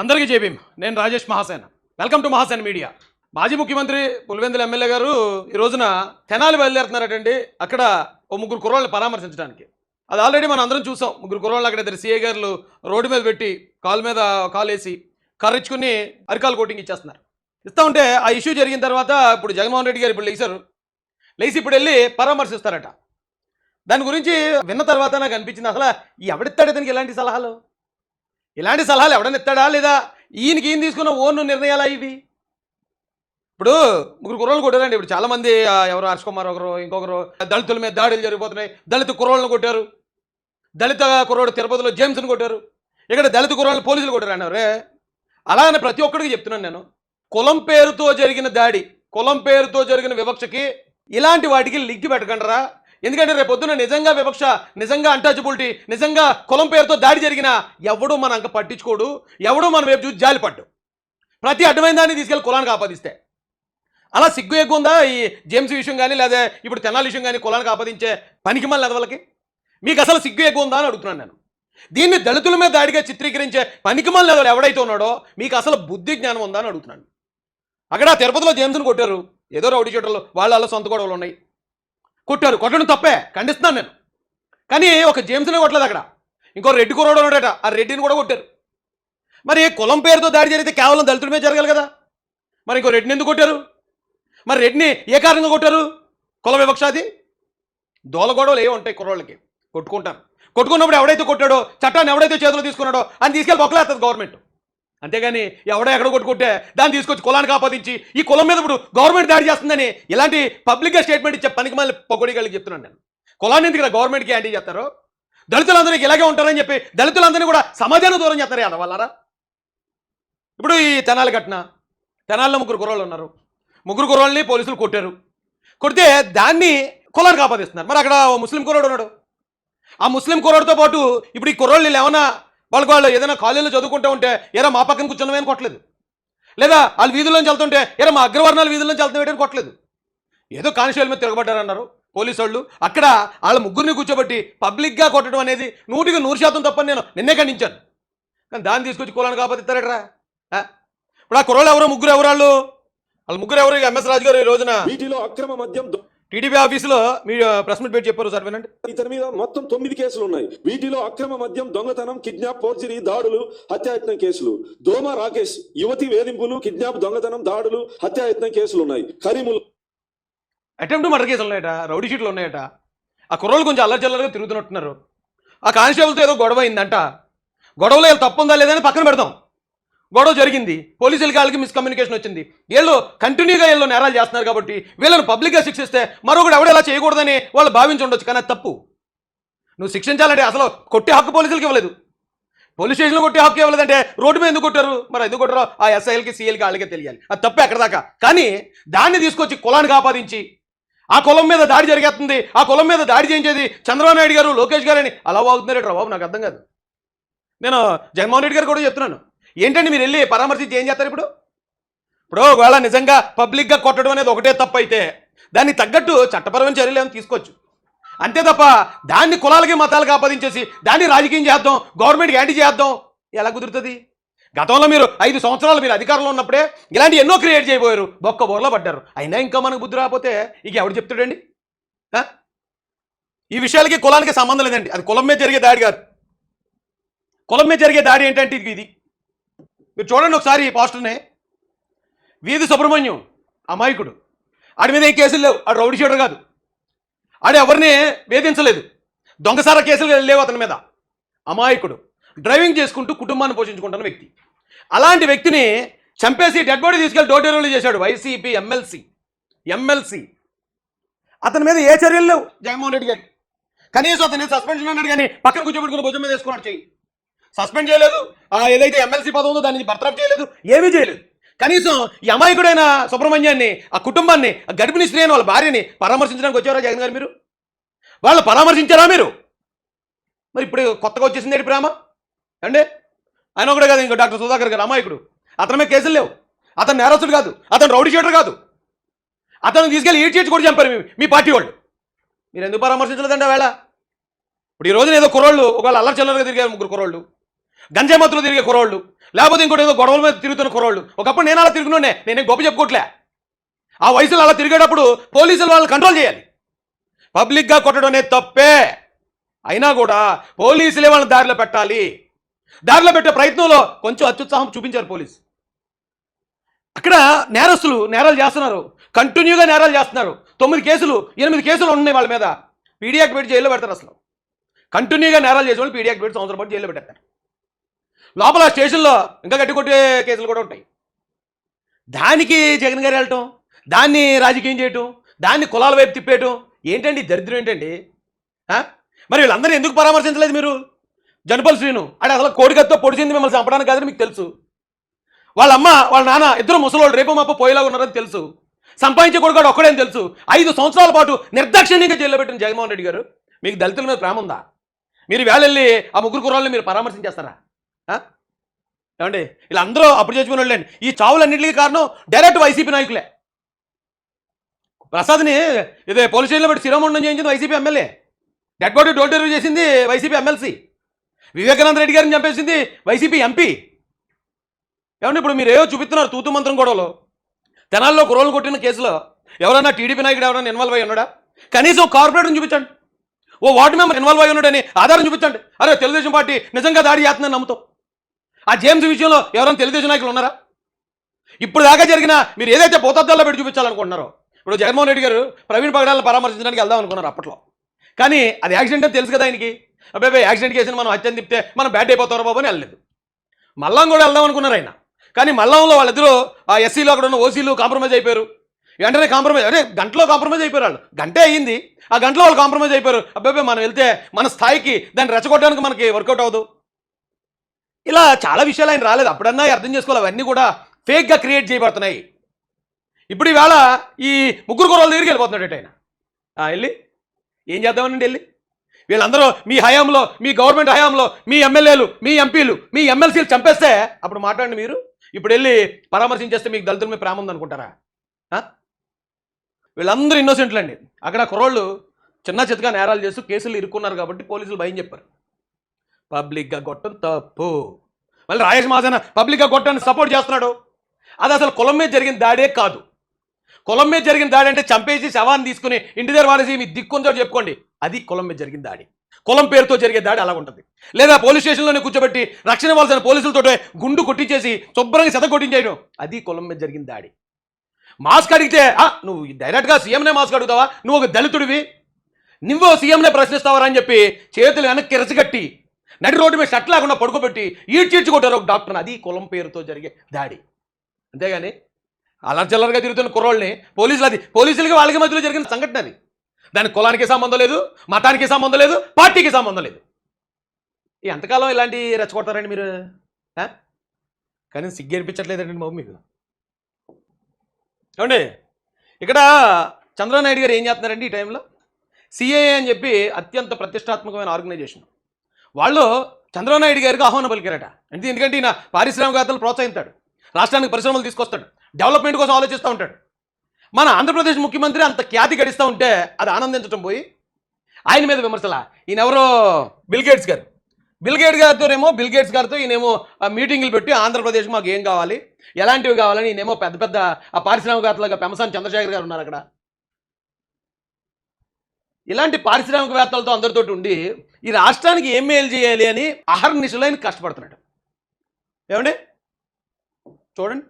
అందరికీ జై భీమ్. నేను Rajesh Mahasena. Welcome to Mahasena media. మాజీ ముఖ్యమంత్రి పులివెందుల ఎమ్మెల్యే గారు ఈ రోజున తెనాలి బయలుదేరుతున్నారటండి. అక్కడ ఓ ముగ్గురు కుర్రోళ్ళని పరామర్శించడానికి. అది ఆల్రెడీ మనం అందరం చూసాం. ముగ్గురు కుర్రోళ్ళు అక్కడ ఇద్దరు సీఏ గారు రోడ్డు మీద పెట్టి కాలు మీద కాలు వేసి కర్రిచ్చుకుని అరికాలు కోటింగ్ ఇచ్చేస్తున్నారు. ఇస్తూ ఉంటే ఆ ఇష్యూ జరిగిన తర్వాత ఇప్పుడు జగన్మోహన్ రెడ్డి గారు ఇప్పుడు లేచి ఇప్పుడు వెళ్ళి పరామర్శిస్తారట. దాని గురించి విన్న తర్వాత నాకు అనిపించింది, అసలు ఎవడిస్తాడు ఇతనికి ఇలాంటి సలహాలు ఎవడని ఇస్తాడా, లేదా ఈయన తీసుకున్న ఓన్ నిర్ణయాలా ఇవి? ఇప్పుడు ముగ్గురు కుర్రోళ్ళు కొట్టారండి. ఇప్పుడు చాలామంది ఎవరు హర్ష్ కుమార్ ఒకరు ఇంకొకరు దళితుల మీద దాడులు జరిగిపోతున్నాయి, దళిత కుర్రోళ్ళను కొట్టారు, దళిత కుర్రోడు తిరుపతిలో జేమ్స్ని కొట్టారు, ఇక్కడ దళిత కుర్రోళ్ళని పోలీసులు కొట్టారు అన్నారే. అలాగనే ప్రతి ఒక్కడికి చెప్తున్నాను నేను, కులం పేరుతో జరిగిన దాడి, కులం పేరుతో జరిగిన వివక్షకి ఇలాంటి వాటికి లింక్ పెట్టకండిరా. ఎందుకంటే రేపు పొద్దున నిజంగా వివక్ష, నిజంగా అన్టచబిలిటీ, నిజంగా కులం పేరుతో దాడి జరిగినా ఎవడూ మన అంక పట్టించుకోడు, ఎవడూ మన వైపు చూసి జాలిపడ్డు. ప్రతి అడ్డమైన దాన్ని తీసుకెళ్ళి కులానికి ఆపాదిస్తే అలా సిగ్గు ఎక్కువ ఉందా? ఈ జేమ్స్ విషయం కానీ లేదా ఇప్పుడు తెనాలి విషయం కానీ కులానికి ఆపాదించే పనికి మళ్ళీ ఎదవలకి మీకు అసలు సిగ్గు ఎక్కువ ఉందా అని అడుగుతున్నాను నేను. దీన్ని దళితుల మీద దాడిగా చిత్రీకరించే పనికి మళ్ళీ ఎదవలు ఎవడైతే ఉన్నాడో మీకు అసలు బుద్ధి జ్ఞానం ఉందా అని అడుగుతున్నాను. అక్కడ తిరుపతిలో జేమ్స్ని కొట్టారు, ఏదో రౌడీ చోటలు వాళ్ళ సొంత గొడవలు ఉన్నాయి, కొట్టడం తప్పే, ఖండిస్తున్నాను నేను. కానీ ఒక జేమ్స్నే కొట్టలేదు, అక్కడ ఇంకో రెడ్డి కుర్రోడు ఉన్నాడట, ఆ రెడ్డిని కూడా కొట్టారు. మరి కులం పేరుతో దాడి జరిగితే కేవలం దళితుడి మీద జరగాలి కదా, మరి ఇంకో రెడ్డిని ఎందుకు కొట్టారు? మరి రెడ్డిని ఏ కారణంగా కొట్టారు? కుల వివక్షాది దోల గొడవలు ఏ ఉంటాయి, కుర్రోళ్ళకి కొట్టుకున్నప్పుడు ఎవడైతే కొట్టాడో, చట్టాన్ని ఎవడైతే చేతిలో తీసుకున్నాడో అని తీసుకెళ్ళి బొక్కలేస్తుంది గవర్నమెంట్. అంతేగాని ఎవడో ఎక్కడ కొట్టుకుంటే దాన్ని తీసుకొచ్చి కులానికి ఆపాదించి ఈ కులం మీద ఇప్పుడు గవర్నమెంట్ దాడి చేస్తుందని ఇలాంటి పబ్లిక్గా స్టేట్మెంట్ ఇచ్చే పనికి మళ్ళీ పొగడిగాళ్ళకి చెప్తున్నాను నేను. కులాన్ని ఎందుకు గవర్నమెంట్కి యాంటీ చేస్తారు? దళితులందరికీ ఇలాగే ఉంటారని చెప్పి దళితులందరినీ కూడా సమాజాన్ని దూరం చేస్తారు కదా వాళ్ళారా. ఇప్పుడు ఈ తెనాలిలో ముగ్గురు కుర్రోళ్ళు ఉన్నారు, ముగ్గురు కుర్రోళ్ళని పోలీసులు కొడితే దాన్ని కులానికి ఆపాదిస్తున్నారు. మరి అక్కడ ముస్లిం కుర్రోడు ఉన్నాడు, ఆ ముస్లిం కుర్రోడితో పాటు ఇప్పుడు ఈ కుర్రోళ్ళు ఏమన్నా వాళ్ళు ఏదైనా కాలేజీలో చదువుకుంటూ ఉంటే ఎరా మా పక్కన కూర్చున్నవేని కొట్టలేదు, లేదా వాళ్ళు వీధుల్లోంచి వెళ్తుంటే ఎరా మా అగ్రవర్ణాలు వీధుల్లోంచి వెళ్తామేటని కొట్టలేదు. ఏదో కానిస్టేబుల్ మీద తిరగబడ్డారన్నారు పోలీసు వాళ్ళు. అక్కడ వాళ్ళ ముగ్గురిని కూర్చోబెట్టి పబ్లిక్గా కొట్టడం అనేది 100% తప్పని నేను నిన్నే ఖండించాను. కానీ దాన్ని తీసుకొచ్చి కులానికి ఆపాదిస్తారట్రా. ఇప్పుడు ఆ కుర్రోళ్ళు ఎవరు, వాళ్ళ ముగ్గురు ఎవరు? ఎంఎస్ రాజు గారు ఈ రోజున వీటిలో అక్రమ మద్యం టీడీపీ ఆఫీసులో మీరు ప్రెస్ మీట్ పెట్టి చెప్పారు సార్, వినండి. ఇతని మీద మొత్తం 9 కేసులు ఉన్నాయి. వీటిలో అక్రమ మద్యం, దొంగతనం, కిడ్నాప్, ఫోర్జరీ, దాడులు, హత్యాయత్నం కేసులు. దోమ రాకేష్ యువతి వేధింపులు, కిడ్నాప్, దొంగతనం, దాడులు, హత్యాయత్నం కేసులు ఉన్నాయి. కరీముల్ అటెంప్ట్ మర్డర్ కేసులు ఉన్నాయట, రౌడీ షీట్లు ఉన్నాయట. ఆ కుర్రోళ్ళు కొంచెం అల్లర్జల్లరుగా తిరుగుతున్నట్టున్నారు. ఆ కానిస్టేబుల్తో ఏదో గొడవ అయిందంట. గొడవలో వీళ్ళు తప్పు ఉందా లేదని పక్కన పెడతాం. గొడవ జరిగింది, పోలీసులకి వాళ్ళకి మిస్కమ్యూనికేషన్ వచ్చింది, వీళ్ళు కంటిన్యూగా నేరాలు చేస్తున్నారు కాబట్టి వీళ్ళని పబ్లిక్గా శిక్షిస్తే మరొకటి ఎవడు ఎలా చేయకూడదని వాళ్ళు భావించి ఉండొచ్చు. కానీ అది తప్పు. నువ్వు శిక్షించాలంటే అసలు కొట్టే హక్కు పోలీసులకి ఇవ్వలేదు, పోలీస్ స్టేషన్లో కొట్టే హక్కు ఇవ్వలేదంటే రోడ్డు మీద ఎందుకు కొట్టారు? మరి ఎందుకు కొట్టారో ఆ ఎస్ఐలకి సీఎల్కి వాళ్ళకే తెలియాలి. అది తప్పే అక్కడ దాకా. కానీ దాన్ని తీసుకొచ్చి కులానికి ఆపాదించి ఆ కులం మీద దాడి జరిగేస్తుంది, ఆ కులం మీద దాడి చేయించేది చంద్రబాబు నాయుడు గారు, లోకేష్ గారు అని అలా వాగుతున్నారేట్రా బాబు, నాకు అర్థం కాదు. నేను జగన్మోహన్ రెడ్డి గారు కూడా చెప్తున్నాను, ఏంటండి మీరు వెళ్ళి పరామర్శించి ఏం చేస్తారు? ఇప్పుడు ఒకవేళ నిజంగా పబ్లిక్గా కొట్టడం అనేది ఒకటే తప్పు అయితే దానికి తగ్గట్టు చట్టపరమైన చర్యలు ఏమైనా తీసుకోవచ్చు. అంతే తప్ప దాన్ని కులాలకి మతాలకు ఆపాదించేసి దాన్ని రాజకీయం చేద్దాం, గవర్నమెంట్కి యాంటీ చేద్దాం ఎలా కుదురుతుంది? గతంలో మీరు 5 సంవత్సరాలు మీరు అధికారంలో ఉన్నప్పుడే ఇలాంటి ఎన్నో క్రియేట్ చేయబోయారు, బొక్క బోర్లో పడ్డారు. అయినా ఇంకా మనకు బుద్ధి రాకపోతే ఇక ఎవడు చెప్తాడండి? ఈ విషయాలకి కులానికి సంబంధం లేదండి. అది కులం మీద జరిగే దాడి కాదు. కులం మీద జరిగే దాడి ఏంటంటే ఇది. మీరు చూడండి ఒకసారి ఈ పోస్టర్ని. వీధి సుబ్రహ్మణ్యం అమాయకుడు, ఆడి మీద ఏం కేసులు లేవు, ఆడు రౌడీ షీటర్ కాదు, ఆడు ఎవరిని వేధించలేదు, దొంగసార కేసులు లేవు అతని మీద. అమాయకుడు, డ్రైవింగ్ చేసుకుంటూ కుటుంబాన్ని పోషించుకుంటున్న వ్యక్తి. అలాంటి వ్యక్తిని చంపేసి డెడ్ బాడీ తీసుకెళ్ళి డోర్ డెలివరీ చేశాడు వైసీపీ ఎమ్మెల్సీ. అతని మీద ఏ చర్యలు లేవు జగన్మోహన్ రెడ్డి గారు. కనీసం అతని సస్పెన్షన్ అన్నాడు, కానీ పక్కన కూర్చోబెట్టుకుని భుజం మీద వేసుకున్నాడు. చెయ్యి సస్పెండ్ చేయలేదు, ఏదైతే ఎమ్మెల్సీ పదం ఉందో దాన్ని బర్తరఫ్ చేయలేదు, ఏమీ చేయలేదు. కనీసం ఈ అమాయకుడైన సుబ్రహ్మణ్యాన్ని, ఆ కుటుంబాన్ని, ఆ గర్భిణీ స్త్రీ అయిన వాళ్ళ భార్యని పరామర్శించడానికి వచ్చారా జగన్ గారు? మీరు వాళ్ళు పరామర్శించారా మీరు? మరి ఇప్పుడు కొత్తగా వచ్చేసింది ప్రేమ అండి. ఆయన ఒకటే కాదు, ఇంకో డాక్టర్ సుధాకర్ గారు అమాయకుడు, అతని మీద కేసులు లేవు, అతను నేరస్తుడు కాదు, అతను రౌడీ షీటర్ కాదు, అతను తీసుకెళ్ళి ఈడ్ చేసి కూడా చంపారు మీ పార్టీ వాళ్ళు. మీరు ఎందుకు పరామర్శించలేదండి వేళ? ఇప్పుడు ఈ రోజున ఏదో కుర్రోళ్ళు ఒకవేళ అల్లరి చిల్లరగా తిరిగారు, ముగ్గురు కుర్రోళ్ళు, గంజాయి మత్తులు తిరిగే కుర్రోళ్ళు, లేకపోతే ఇంకోటి ఏదో గొడవల మీద తిరుగుతున్న కుర్రోళ్ళు. ఒకప్పుడు నేను అలా తిరుగునుండే, నేనేం గొప్ప చెప్పుకోవట్లే. ఆ వయసులో అలా తిరిగేటప్పుడు పోలీసులు వాళ్ళని కంట్రోల్ చేయాలి. పబ్లిక్గా కొట్టడం అనేది తప్పే, అయినా కూడా పోలీసులే వాళ్ళని దారిలో పెట్టాలి. దారిలో పెట్టే ప్రయత్నంలో కొంచెం అత్యుత్సాహం చూపించారు పోలీసు. అక్కడ నేరస్తులు నేరాలు చేస్తున్నారు, కంటిన్యూగా నేరాలు చేస్తున్నారు. 9 కేసులు 8 కేసులు ఉన్నాయి వాళ్ళ మీద. పీడీ యాక్ట్ పెట్టి జైల్లో పెడతారు. అసలు కంటిన్యూగా నేరాలు చేసే వాళ్ళు పీడీ యాక్ట్ పెట్టి సంవత్సరం పాటు జైల్లో పెట్టేస్తారు. లోపల స్టేషన్లో ఇంకా గట్టి కొట్టే కేసులు కూడా ఉంటాయి. దానికి జగన్ గారు వెళ్ళటం, దాన్ని రాజకీయం చేయటం, దాన్ని కులాల వైపు తిప్పేయటం ఏంటండి? దరిద్రం ఏంటండి? మరి వీళ్ళందరూ ఎందుకు పరామర్శించలేదు మీరు? జనపల్ శ్రీను అంటే అసలు కోడికత్తో పొడిచింది మిమ్మల్ని చంపడానికి కాదని మీకు తెలుసు. వాళ్ళ అమ్మ వాళ్ళ నాన్న ఇద్దరు ముసలోళ్ళు, రేపు మాప పోయేలాగా ఉన్నారని తెలుసు. సంపాదించే కొడుకు ఒక్కడేని తెలుసు. 5 సంవత్సరాల పాటు నిర్దాక్షిణ్యంగా జైల్లో పెట్టిన జగన్మోహన్ రెడ్డి గారు, మీకు దళితుల మీద ప్రేమ ఉందా? మీరు వెళ్ళి ఆ 3 కుర్రాళ్ళని మీరు పరామర్శించేస్తారా? ఏమండి? వీళ్ళందరూ అప్పుడు చచ్చిపోయిన వాళ్ళండి. ఈ చావులన్నింటికి కారణం డైరెక్ట్ వైసీపీ నాయకులే. ప్రసాద్ని ఇదే పోలీస్ స్టేషన్లో పెట్టి శిరోమండనం చేయించింది YCP MLA. Dead body door delivery చేసింది వైసీపీ ఎమ్మెల్సీ. వివేకానంద రెడ్డి గారిని చంపేసింది వైసీపీ ఎంపీ. ఏమంటే ఇప్పుడు మీరు ఏవో చూపిస్తున్నారు తూతు మంత్రం గొడవలో. తెనాల్లో కుర్రోలు కొట్టిన కేసులో ఎవరైనా టీడీపీ నాయకుడు ఎవరైనా ఇన్వాల్వ్ అయ్యి ఉన్నాడా? కనీసం కార్పొరేటర్ని చూపించండి, ఓ వార్డు మెంబర్ ఇన్వాల్వ్ అయ్యి ఉన్నాడని ఆధారం చూపించండి. అరే తెలుగుదేశం పార్టీ నిజంగా దాడి చేస్తుందని నమ్ముతాం. ఆ జేమ్స్ విషయంలో ఎవరైనా తెలుగుదేశం నాయకులు ఉన్నారా? ఇప్పుడు దాకా జరిగిన మీరు ఏదైతే పోతద్దాల్లో పెట్టి చూపించాలనుకుంటున్నారో, ఇప్పుడు జగన్మోహన్ రెడ్డి గారు ప్రవీణ్ పగడాలను పరామర్శించడానికి వెళ్దాం అనుకున్నారు అప్పట్లో. కానీ అది యాక్సిడెంట్ అని తెలుసు కదా ఆయనకి. అబ్బాయి యాక్సిడెంట్ కేసుని మనం హత్యని తిప్పితే మనం బ్యాడ్ అయిపోతారు బాబు అని వెళ్ళలేదు. మల్లం కూడా వెళ్దాం అనుకున్నారు ఆయన. కానీ మల్లంలో వాళ్ళిద్దరూ ఆ ఎస్సీలో అక్కడ ఉన్న ఓసీలు కాంప్రమైజ్ అయిపోయారు. వెంటనే కాంప్రమైజ్ అంటే గంటలో కాంప్రమైజ్ అయిపోయారు. వాళ్ళు గంటే అయ్యింది, ఆ గంటలో వాళ్ళు కాంప్రమైజ్ అయిపోయారు. అబ్బాయి మనం వెళ్తే మన స్థాయికి దాన్ని రెచ్చగొట్టడానికి మనకి వర్కౌట్ అవ్వదు. ఇలా చాలా విషయాలు ఆయన రాలేదు. అప్పుడన్నా అర్థం చేసుకోవాలి, అవన్నీ కూడా ఫేక్గా క్రియేట్ చేయబడుతున్నాయి. ఇప్పుడు ఈవేళ ఈ 3 కుర్రోళ్ళ దగ్గరికి వెళ్ళిపోతున్నాడు ఆయన. వెళ్ళి ఏం చేద్దామనండి? వెళ్ళి వీళ్ళందరూ మీ హయాంలో, మీ గవర్నమెంట్ హయాంలో మీ ఎమ్మెల్యేలు, మీ ఎంపీలు, మీ ఎమ్మెల్సీలు చంపేస్తే అప్పుడు మాట్లాడండి మీరు. ఇప్పుడు వెళ్ళి పరామర్శించేస్తే మీకు దళితుల మీద ప్రేమ ఉందనుకుంటారా? వీళ్ళందరూ ఇన్నోసెంట్లు అండి. అక్కడ కుర్రోళ్ళు చిన్న చితగా నేరాలు చేస్తూ కేసులు ఇరుక్కున్నారు కాబట్టి పోలీసులు భయం చెప్పారు. పబ్లిక్గా కొట్టడం తప్పు. మళ్ళీ రాజేష్ మహాసేన పబ్లిక్గా కొట్టడానికి సపోర్ట్ చేస్తున్నాడు. అది అసలు కులం మీద జరిగిన దాడే కాదు. కులం మీద జరిగిన దాడి అంటే చంపేసి శవాన్ని తీసుకుని ఇంటి దగ్గర వాడేసి మీ దిక్కుందో చెప్పుకోండి, అది కులం మీద జరిగిన దాడి. కులం పేరుతో జరిగే దాడి అలా ఉంటుంది. లేదా పోలీస్ స్టేషన్లోనే కూర్చోబెట్టి రక్షణ ఇవ్వాల్సిన పోలీసులతో గుండు కొట్టించేసి శుభ్రంగా చెత్త కొట్టించేయడం, అది కులం మీద జరిగిన దాడి. మాస్క్ అడిగితే నువ్వు డైరెక్ట్గా సీఎంనే మాస్క్ అడుగుతావా? నువ్వు ఒక దళితుడివి, నువ్వు సీఎంనే ప్రశ్నిస్తావరా అని చెప్పి చేతులు వెనక్కి ఎరచగట్టి నడి రోడ్డు మీద షట్ లేకుండా పడుకోబెట్టి ఈడ్చిడ్చి కొట్టారు ఒక డాక్టర్ని, అది కులం పేరుతో జరిగే దాడి. అంతేగాని అలర్చల్లర్గా తిరుగుతున్న కుర్రోళ్ళని పోలీసులకి వాళ్ళకి మధ్యలో జరిగిన సంఘటన అది. దానికి కులానికి సంబంధం లేదు, మతానికి సంబంధం లేదు, పార్టీకి సంబంధం లేదు. ఎంతకాలం ఇలాంటి రెచ్చగొడతారండి మీరు? కానీ సిగ్గు అనిపించట్లేదండి బాబు మీకు. ఏమండి ఇక్కడ చంద్రబాబు నాయుడు గారు ఏం చేస్తున్నారండి ఈ టైంలో? సిఏఏ అని చెప్పి అత్యంత ప్రతిష్టాత్మకమైన ఆర్గనైజేషన్, వాళ్ళు చంద్రబాబు నాయుడు గారికి ఆహ్వానం పలికారట. ఎందుకంటే ఈయన పారిశ్రామికవేత్తలు ప్రోత్సహిస్తాడు, రాష్ట్రానికి పరిశ్రమలు తీసుకొస్తాడు, డెవలప్మెంట్ కోసం ఆలోచిస్తూ ఉంటాడు. మన ఆంధ్రప్రదేశ్ ముఖ్యమంత్రి అంత ఖ్యాతి గడిస్తూ ఉంటే అది ఆనందించడం పోయి ఆయన మీద విమర్శలా. ఈయన ఎవరో బిల్ గేట్స్ గారితో ఈయనేమో మీటింగులు పెట్టి ఆంధ్రప్రదేశ్కి మాకు ఏం కావాలి, ఎలాంటివి కావాలని ఈయనేమో పెద్ద పెద్ద ఆ పారిశ్రామికవేత్తలుగా పెమసాని చంద్రశేఖర్ గారు ఉన్నారు అక్కడ. ఇలాంటి పారిశ్రామికవేత్తలతో అందరితో ఉండి ఈ రాష్ట్రానికి ఏం మేలు చేయాలి అని అహర్నిశలు ఆయన కష్టపడుతున్నాడు. ఏమండి చూడండి.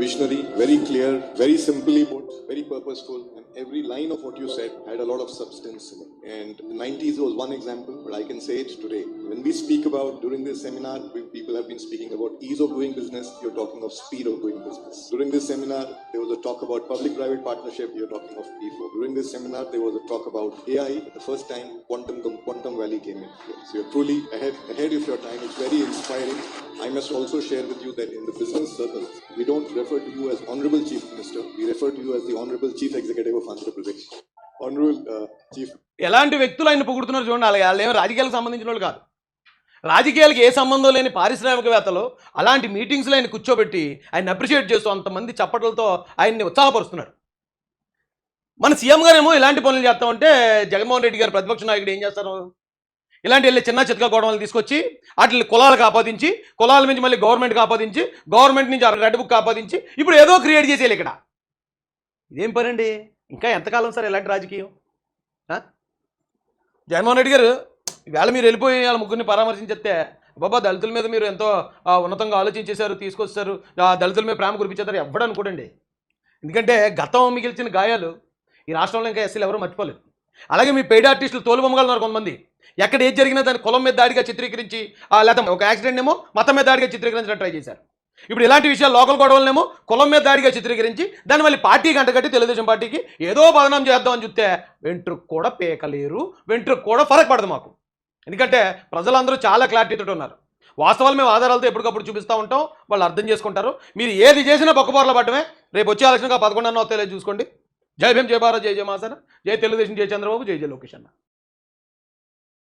Visionary, very clear, very simply put, very purposeful, and every line of what you said had a lot of substance in it. And the 90s was one example, but I can say it today. When we speak about, during this seminar, people have been speaking about ease of doing business, you're talking of speed of doing business. During this seminar, there was a talk about public-private partnership, you're talking of P4. During this seminar, there was a talk about AI. The first time, Quantum Valley came in here. So you're truly ahead of your time. It's very inspiring. I must also share with you that in the business circles, we don't refer to you as Honorable Chief Minister. We refer to you as the Honorable Chief Executive of Andhra Pradesh. Honorable Chief. ఎలాంటి వ్యక్తులు ఆయన పొగుడుతున్నారు చూడండి. వాళ్ళు ఏమో రాజకీయాలకు సంబంధించిన వాళ్ళు కాదు. రాజకీయాలకు ఏ సంబంధం లేని పారిశ్రామికవేత్తలు అలాంటి మీటింగ్స్లో ఆయన కూర్చోబెట్టి ఆయన అప్రిషియేట్ చేస్తూ అంతమంది చప్పట్లతో ఆయన్ని ఉత్సాహపరుస్తున్నారు. మన సీఎం గారేమో ఇలాంటి పనులు చేస్తామంటే జగన్మోహన్ రెడ్డి గారు ప్రతిపక్ష నాయకుడు ఏం చేస్తారు? ఇలాంటి వెళ్ళి చిన్న చితక గొడవలు తీసుకొచ్చి వాటిని కులాలకు ఆపాదించి కులాల నుంచి మళ్ళీ గవర్నమెంట్కి ఆపాదించి గవర్నమెంట్ నుంచి రెడ్ బుక్ ఆపాదించి ఇప్పుడు ఏదో క్రియేట్ చేసేయాలి ఇక్కడ. ఇదేం పని అండి? ఇంకా ఎంతకాలం సార్ ఇలాంటి రాజకీయం? జగన్మోహన్ రెడ్డి గారు ఈవేళ మీరు వెళ్ళిపోయి వాళ్ళ ముగ్గురిని పరామర్శించేస్తే బాబా దళితుల మీద మీరు ఎంతో ఉన్నతంగా ఆలోచించేశారు, తీసుకొస్తారు, దళితుల మీద ప్రేమ కురిపించేస్తారు ఎవడు అనుకోడండి. ఎందుకంటే గతం మిగిల్చిన గాయాలు ఈ రాష్ట్రంలో ఇంకా ఎస్సీలు ఎవరూ మర్చిపోలేదు. అలాగే మీ పెయిడ్ ఆర్టిస్టులు తోలుబొమ్మగా ఉన్నారు కొంతమంది. ఎక్కడ ఏది జరిగినా దాన్ని కులం మీద దాడిగా చిత్రీకరించి లేకపోతే ఒక యాక్సిడెంట్ ఏమో మతం మీద దాడిగా చిత్రీకరించడం ట్రై చేశారు. ఇప్పుడు ఇలాంటి విషయాలు లోకల్ గొడవలనేమో కులం మీద దాడిగా చిత్రీకరించి దాన్ని మళ్ళీ పార్టీకి అంటగట్టి తెలుగుదేశం పార్టీకి ఏదో బదనాం చేద్దామని చూస్తే వెంట్రుకు కూడా పేకలేరు, వెంట్రుకు కూడా ఫరక్ పడదు మాకు. ఎందుకంటే ప్రజలందరూ చాలా క్లారిటీతో ఉన్నారు. వాస్తవాలు మేము ఆధారాలతో ఎప్పటికప్పుడు చూపిస్తూ ఉంటాం, వాళ్ళు అర్థం చేసుకుంటారు. మీరు ఏది చేసినా బొక్కబోర్ల పడటమే. రేపు వచ్చే ఎలక్షన్గా 11 తెలియదు చూసుకోండి. జై భీమ్, జై భారత్, జై జయ మహాసేన, జై తెలుగుదేశం, జై చంద్రబాబు, జై జయ లోకేష్ అన్న.